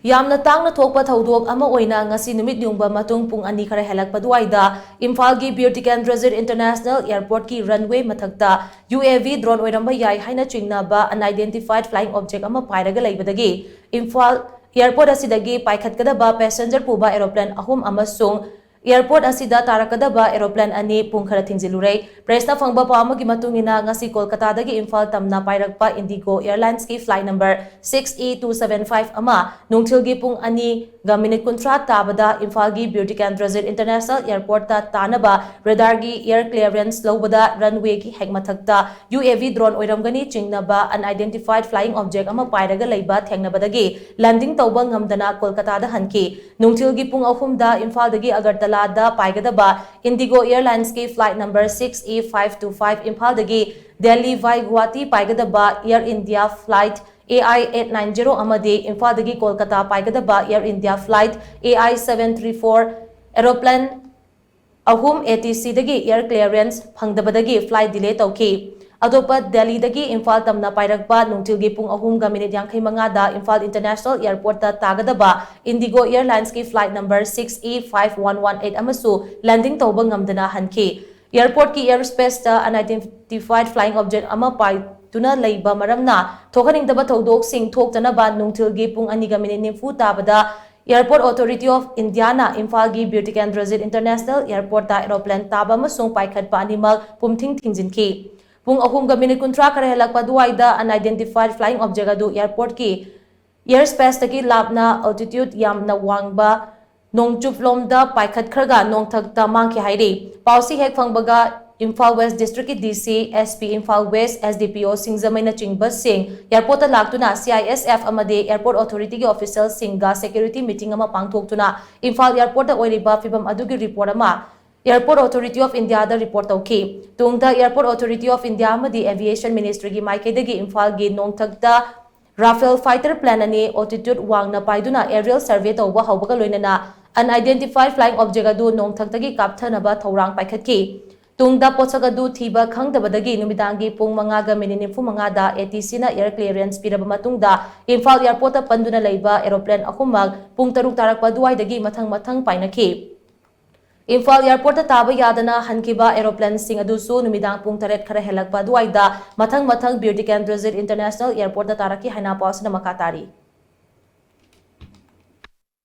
ꯌꯥꯝꯅ ꯇꯥꯡꯅ ꯊꯣꯛꯄ ꯊꯧꯗꯣꯛ ꯑꯃ ꯑꯣꯏꯅ ꯉꯁꯤ ꯅꯨꯃꯤꯠ ꯌꯨꯡꯕ ꯃꯇꯨꯡ ꯄꯨꯡ 2 ꯈꯔ ꯍꯦꯜꯂꯛꯄ ꯗꯨꯋꯥꯏꯗ ꯏꯝꯐꯥꯜꯒꯤ Bir Tikendrajit International Airportki runway mathakta UAV drone oiramba yai haina chingnaba unidentified flying object ama pairaga leibadagi Imphal airport asidagi paikhatkadaba passenger puba aeroplane ahum amasung airport asida tarakkadaba aeroplane ani pung khara thinglure pressna phangba pamagi matungina ngasi Kolkata dagi Imphal tamna pairakpa Indigo Airlines ki flight number 6E275 ama nungthilgi pung ani ga minute kuntra tabada Imphal gi Bir Tikendrajit International Airport ta tanaba radargi air clearance lobada runway ki hekmathakta UAV drone oiramgani chingnaba unidentified flying object ama pairaga leiba thengnabadagi landing tawba ngamdana Kolkata da hanki nungthilgi pung ahumda Imphal dagi Agartala da paikhatkadaba Indigo Airlines ki flight number 6E525 Imphal dagi Delhi vai Guwahati paikhatkadaba Air India flight AI890 amadi Imphal dagi Kolkata paikhatkadaba Air India flight AI734 Aeroplane ahum ATC dagi air clearance phangdabadagi flight delay tawki Adopa Delhi dagi Imphal tamna pairakpa nungtilgi pung ahum ga minute 55 da Imphal International Airport ta tagadaba Indigo Airlines ki flight number 6E5118 amasu landing tawba ngamdana hanki airport ki airspace ta unidentified flying object ama pai tuna leiba maramna thokaningdaba thodok sing thoktanaba nungtilgi pung 2 ga minute 90 tabada Airport Authority of India na Imphal gi Bir Tikendrajit International Airport ta aeroplane taba amasung paikhatpa animal pumthing thingjinki pung ahum ga minute kuntra kare helakpa duwaida unidentified flying object adu airport ki airspace taki lapna altitude yamna wangba nongchup lomda paikhatkhraga nongthakta mangkhre hairi pausi hek phangbaga Imphal West District ki DC SP Imphal West SDPO Singjamaina chingba sing airport ta laktuna CISF amade airport authority ki official singa security meeting ama pangthoktuna Imphal airport ta oiriba fibam adugi report ama Airport Authority of India da report tawki tungda Airport Authority of India amadi Aviation Ministry gi maikhaidagi Imphal gi nongthakta Rafale fighter plane ani altitude wangna paiduna aerial survey tawba hawbaga loinana unidentified flying object adu nongthaktagi kapthanaba thorang paikhatki tungda pochak adu Thiba Khangdabadagi numidangi pung 5 ga minute 95 da ATC na air clearance piraba matungda Imphal airport ta panduna leiba aeroplane ahumag pung 6 tarakpa duwaidagi mathang painaki Imphal airport ta taba yadana hankiba aeroplane sing adusu numidang pung 8 khara helakpa duwaida mathang Bir Tikendrajit International Airport ta taraki haina pausna makatari